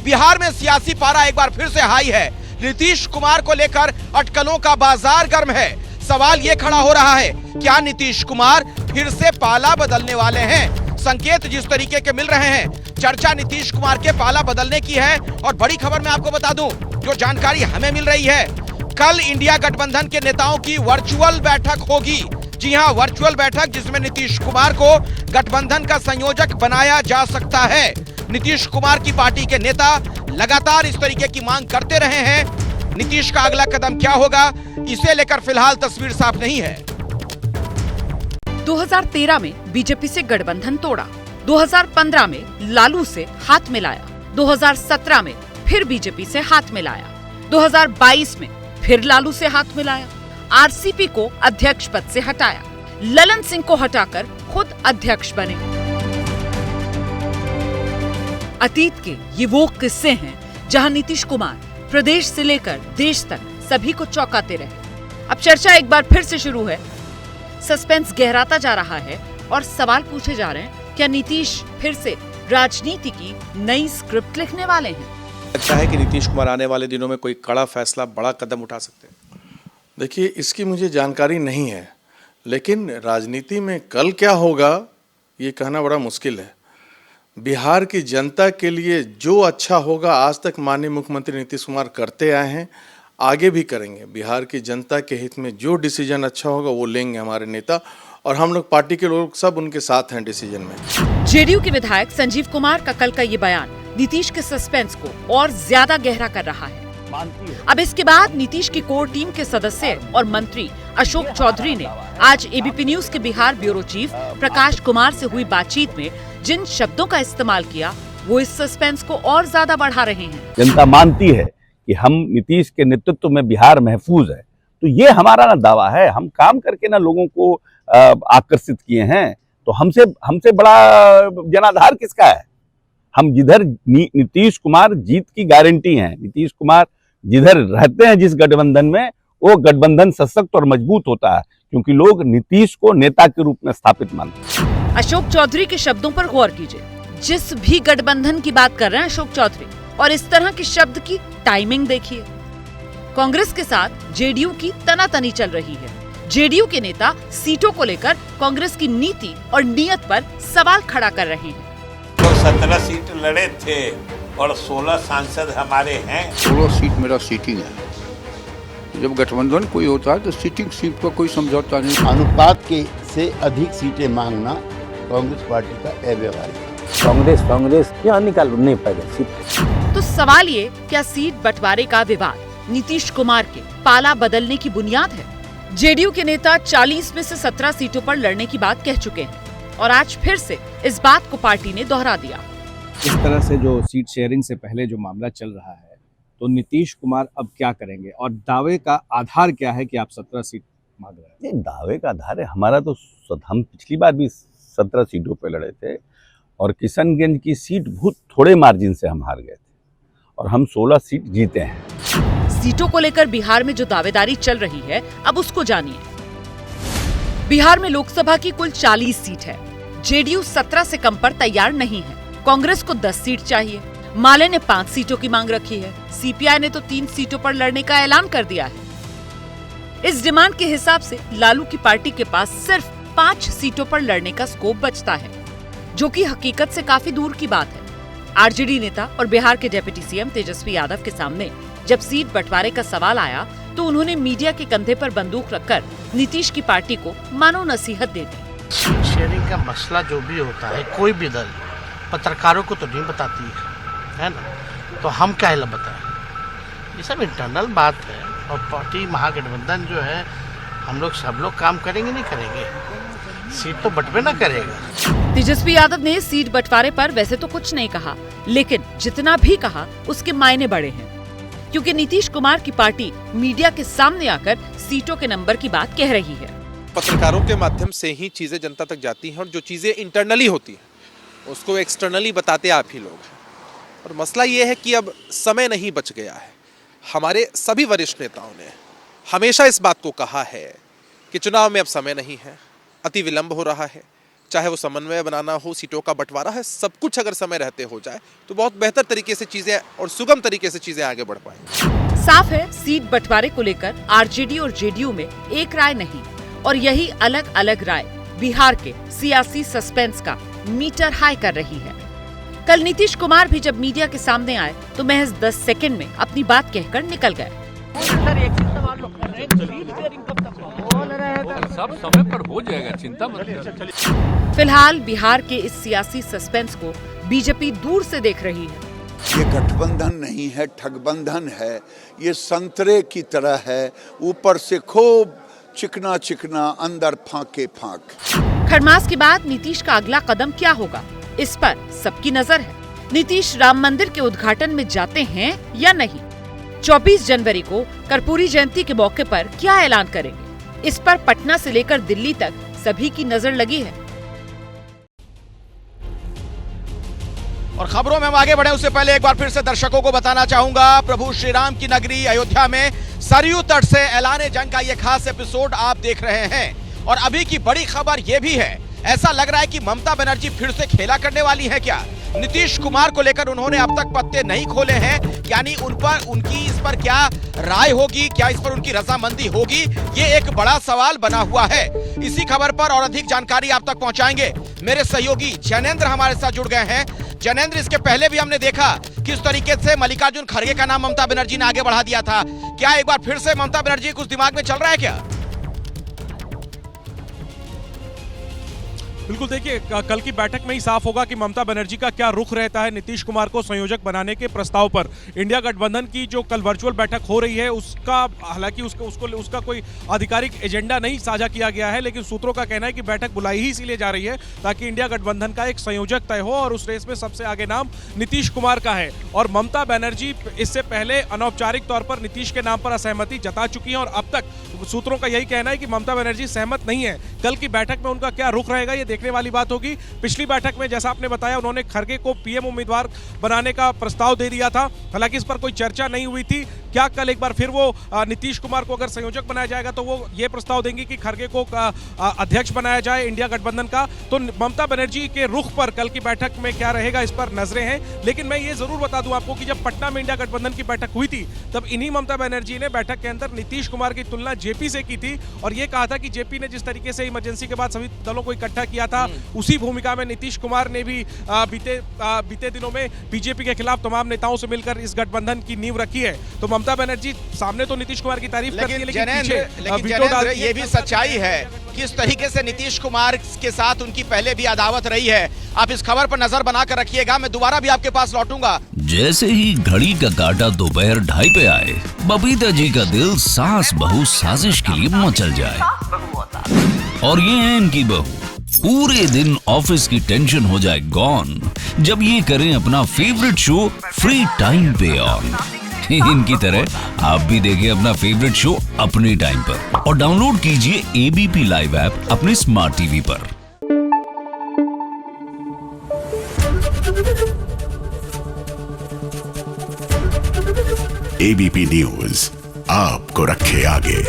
बिहार में सियासी पारा एक बार फिर से हाई है। नीतीश कुमार को लेकर अटकलों का बाजार गर्म है। सवाल ये खड़ा हो रहा है, क्या नीतीश कुमार फिर से पाला बदलने वाले हैं? संकेत जिस तरीके के मिल रहे हैं, चर्चा नीतीश कुमार के पाला बदलने की है। और बड़ी खबर मैं आपको बता दूं, जो जानकारी हमें मिल रही है, कल इंडिया गठबंधन के नेताओं की वर्चुअल बैठक होगी। जी हां, वर्चुअल बैठक जिसमें नीतीश कुमार को गठबंधन का संयोजक बनाया जा सकता है। नीतीश कुमार की पार्टी के नेता लगातार इस तरीके की मांग करते रहे हैं। नीतीश का अगला कदम क्या होगा, इसे लेकर फिलहाल तस्वीर साफ नहीं है। 2013 में बीजेपी से गठबंधन तोड़ा, 2015 में लालू से हाथ मिलाया, 2017 में फिर बीजेपी से हाथ मिलाया, 2022 में फिर लालू से हाथ मिलाया, आरसीपी को अध्यक्ष पद से हटाया, ललन सिंह को हटाकर खुद अध्यक्ष बने। अतीत के ये वो किस्से हैं जहां नीतीश कुमार प्रदेश से लेकर देश तक सभी को चौंकाते रहे। अब चर्चा एक बार फिर से शुरू है, सस्पेंस गहराता जा रहा है और सवाल पूछे जा रहे हैं, क्या नीतीश फिर से राजनीति की नई स्क्रिप्ट लिखने वाले हैं? लगता है कि नीतीश कुमार आने वाले दिनों में कोई कड़ा फैसला, बड़ा कदम उठा सकते हैं? देखिए, इसकी मुझे जानकारी नहीं है, लेकिन राजनीति में कल क्या होगा ये कहना बड़ा मुश्किल है। बिहार की जनता के लिए जो अच्छा होगा, आज तक माननीय मुख्यमंत्री नीतीश कुमार करते आए हैं, आगे भी करेंगे। बिहार की जनता के हित में जो डिसीजन अच्छा होगा वो लेंगे हमारे नेता, और हम लोग पार्टी के लोग सब उनके साथ हैं डिसीजन में। जेडीयू के विधायक संजीव कुमार का कल का ये बयान नीतीश के सस्पेंस को और ज्यादा गहरा कर रहा है। अब इसके बाद नीतीश की कोर टीम के सदस्य और मंत्री अशोक चौधरी ने आज एबीपी न्यूज के बिहार ब्यूरो चीफ प्रकाश कुमार से हुई बातचीत में जिन शब्दों का इस्तेमाल किया, वो इस सस्पेंस को और ज्यादा बढ़ा रहे हैं। जनता मानती है कि हम नीतीश के नेतृत्व में बिहार महफूज है, तो ये हमारा ना दावा है। हम काम करके ना लोगों को आकर्षित किए हैं, तो हमसे बड़ा जनाधार किसका है? हम जिधर नीतीश कुमार जीत की गारंटी हैं, नीतीश कुमार जिधर रहते हैं जिस गठबंधन में, वो गठबंधन सशक्त और मजबूत होता है, क्योंकि लोग नीतीश को नेता के रूप में स्थापित मानते हैं। अशोक चौधरी के शब्दों पर गौर कीजिए। जिस भी गठबंधन की बात कर रहे हैं अशोक चौधरी, और इस तरह के शब्द की टाइमिंग देखिए। कांग्रेस के साथ जेडीयू की तनातनी चल रही है। जेडीयू के नेता सीटों को लेकर कांग्रेस की नीति और नीयत पर सवाल खड़ा कर रहे हैं। तो 17 सीट लड़े थे और 16 सांसद हमारे हैं। 16 सीट मेरा सीटिंग है। जब गठबंधन कोई होता है तो सीटिंग सीट पर कोई समझौता नहीं। अनुपात के से अधिक सीटें मांगना कांग्रेस पार्टी का अव्यवहारिक है। कांग्रेस यहाँ निकाल नहीं पाएगा सीट। तो सवाल ये, क्या सीट बंटवारे का विवाद नीतीश कुमार के पाला बदलने की बुनियाद है? जेडीयू के नेता 40 में से 17 सीटों पर लड़ने की बात कह चुके हैं और आज फिर से इस बात को पार्टी ने दोहरा दिया। इस तरह से जो सीट शेयरिंग से पहले जो मामला चल रहा है, तो नीतीश कुमार अब क्या करेंगे और दावे का आधार क्या है कि आप 17 सीट मांग रहे हैं? दावे का आधार है हमारा, तो हम पिछली बार भी 17 सीटों पे लड़े थे और किशनगंज की सीट बहुत थोड़े मार्जिन से हम हार गए थे और हम 16 सीट जीते हैं। सीटों को लेकर बिहार में जो दावेदारी चल रही है, अब उसको जानिए। बिहार में लोकसभा की कुल 40 सीट है। जेडीयू 17 से कम पर तैयार नहीं है। कांग्रेस को 10 सीट चाहिए। माले ने 5 सीटों की मांग रखी है। सीपीआई ने तो 3 सीटों पर लड़ने का ऐलान कर दिया है। इस डिमांड के हिसाब से लालू की पार्टी के पास सिर्फ 5 सीटों पर लड़ने का स्कोप बचता है, जो कि हकीकत से काफी दूर की बात है। आरजेडी नेता और बिहार के डिप्टी सीएम तेजस्वी यादव के सामने जब सीट बंटवारे का सवाल आया, तो उन्होंने मीडिया के कंधे पर बंदूक रखकर नीतीश की पार्टी को मानो नसीहत दे दी। सीट शेयरिंग का मसला जो भी होता है, कोई भी दल पत्रकारों को तो नहीं बताती है ना, तो हम क्या बताएं? ये सब इंटरनल बात है और पार्टी महागठबंधन जो है, हम लोग सब लोग काम करेंगे नहीं करेंगे, सीट तो बंटवे ना करेगा। तेजस्वी यादव ने सीट बंटवारे पर वैसे तो कुछ नहीं कहा, लेकिन जितना भी कहा उसके मायने बड़े हैं, क्योंकि नीतीश कुमार की पार्टी मीडिया के सामने आकर सीटों के नंबर की बात कह रही है। पत्रकारों के माध्यम से ही चीजें जनता तक जाती हैं और जो चीजें इंटरनली होती हैं उसको एक्सटर्नली बताते आप ही लोग हैं। और मसला ये है कि अब समय नहीं बच गया है। हमारे सभी वरिष्ठ नेताओं ने हमेशा इस बात को कहा है कि चुनाव में अब समय नहीं है, अति विलंब हो रहा है, चाहे वो समन्वय बनाना हो, सीटों का बंटवारा है, सब कुछ अगर समय रहते हो जाए तो बहुत बेहतर तरीके से चीजें और सुगम तरीके से चीजें आगे बढ़ पाएंगी। साफ है, सीट बंटवारे को लेकर आरजेडी और जेडीयू में एक राय नहीं, और यही अलग अलग राय बिहार के सियासी सस्पेंस का मीटर हाई कर रही है। कल नीतीश कुमार भी जब मीडिया के सामने आए तो महज 10 सेकंड में अपनी बात कहकर निकल गए। सब समय पर हो जाएगा, चिंता मत करो। फिलहाल बिहार के इस सियासी सस्पेंस को बीजेपी दूर से देख रही है। ये गठबंधन नहीं है, ठगबंधन है। ये संतरे की तरह है, ऊपर से खूब चिकना चिकना, अंदर फांके फांक। खरमास के बाद नीतीश का अगला कदम क्या होगा, इस पर सबकी नजर है। नीतीश राम मंदिर के उद्घाटन में जाते हैं या नहीं? 24 जनवरी को कर्पूरी जयंती के मौके पर क्या ऐलान करेंगे, इस पर पटना से लेकर दिल्ली तक सभी की नजर लगी है। और खबरों में हम आगे बढ़े उससे पहले एक बार फिर से दर्शकों को बताना चाहूंगा, प्रभु श्री राम की नगरी अयोध्या में सरयू तट से ऐलान जंग का ये खास एपिसोड आप देख रहे हैं। और अभी की बड़ी खबर ये भी है, ऐसा लग रहा है कि ममता बनर्जी फिर से खेला करने वाली है क्या? नीतीश कुमार को लेकर उन्होंने अब तक पत्ते नहीं खोले हैं, यानी उनकी इस पर क्या राय होगी, क्या इस पर उनकी रजामंदी होगी, ये एक बड़ा सवाल बना हुआ है। इसी खबर पर और अधिक जानकारी आप तक पहुंचाएंगे मेरे सहयोगी जैनेंद्र हमारे साथ जुड़ गए हैं। जैनेंद्र, इसके पहले भी हमने देखा किस तरीके से मल्लिकार्जुन खड़गे का नाम ममता बनर्जी ने आगे बढ़ा दिया था। क्या एक बार फिर से ममता बनर्जी कुछ दिमाग में चल रहा है क्या? बिल्कुल, देखिए कल की बैठक में ही साफ होगा कि ममता बनर्जी का क्या रुख रहता है नीतीश कुमार को संयोजक बनाने के प्रस्ताव पर। इंडिया गठबंधन की जो कल वर्चुअल बैठक हो रही है उसका हालांकि उसका कोई आधिकारिक एजेंडा नहीं साझा किया गया है, लेकिन सूत्रों का कहना है कि बैठक बुलाई ही इसीलिए जा रही है ताकि इंडिया गठबंधन का एक संयोजक तय हो, और उस रेस में सबसे आगे नाम नीतीश कुमार का है। और ममता बनर्जी इससे पहले अनौपचारिक तौर पर नीतीश के नाम पर असहमति जता चुकी है, और अब तक सूत्रों का यही कहना है कि ममता बनर्जी सहमत नहीं है। कल की बैठक में उनका क्या रुख रहेगा ये देखने वाली बात होगी। पिछली बैठक में जैसा आपने बताया, उन्होंने खड़गे को पीएम उम्मीदवार बनाने का प्रस्ताव दे दिया था, हालांकि इस पर कोई चर्चा नहीं हुई थी। क्या कल एक बार फिर वो नीतीश कुमार को अगर संयोजक बनाया जाएगा तो वो ये प्रस्ताव देंगी कि खड़गे को अध्यक्ष बनाया जाए इंडिया गठबंधन का? तो ममता बनर्जी के रुख पर कल की बैठक में क्या रहेगा इस पर नजरें हैं। लेकिन मैं ये जरूर बता दूं आपको कि जब पटना में इंडिया गठबंधन की बैठक हुई थी तब इन्हीं ममता बनर्जी ने बैठक के अंदर नीतीश कुमार की तुलना जेपी से की थी, और ये कहा था कि जेपी ने जिस तरीके से इमरजेंसी के बाद सभी दलों को इकट्ठा किया था, उसी भूमिका में नीतीश कुमार ने भी बीते दिनों में बीजेपी के खिलाफ तमाम नेताओं से मिलकर इस गठबंधन की नींव रखी है। तो ममता बनर्जी सामने तो नीतीश कुमार की तारीफ करती है, लेकिन जैनेंद्र ये भी सच्चाई है किस तरीके से नीतीश कुमार के साथ उनकी पहले भी अदावत रही है। आप इस खबर पर नजर बनाकर रखिएगा, मैं दोबारा भी आपके पास लौटूंगा। जैसे ही घड़ी का काटा दोपहर 2:30 पे आए, बबीता जी का दिल सास बहू साजिश के लिए मचल जाए। और ये है इनकी बहू, पूरे दिन ऑफिस की टेंशन हो जाए गॉन जब ये करें अपना फेवरेट शो फ्री टाइम पे ऑन। इनकी तरह आप भी देखिए अपना फेवरेट शो अपने टाइम पर, और डाउनलोड कीजिए एबीपी लाइव ऐप अपने स्मार्ट टीवी पर। एबीपी न्यूज आपको रखे आगे।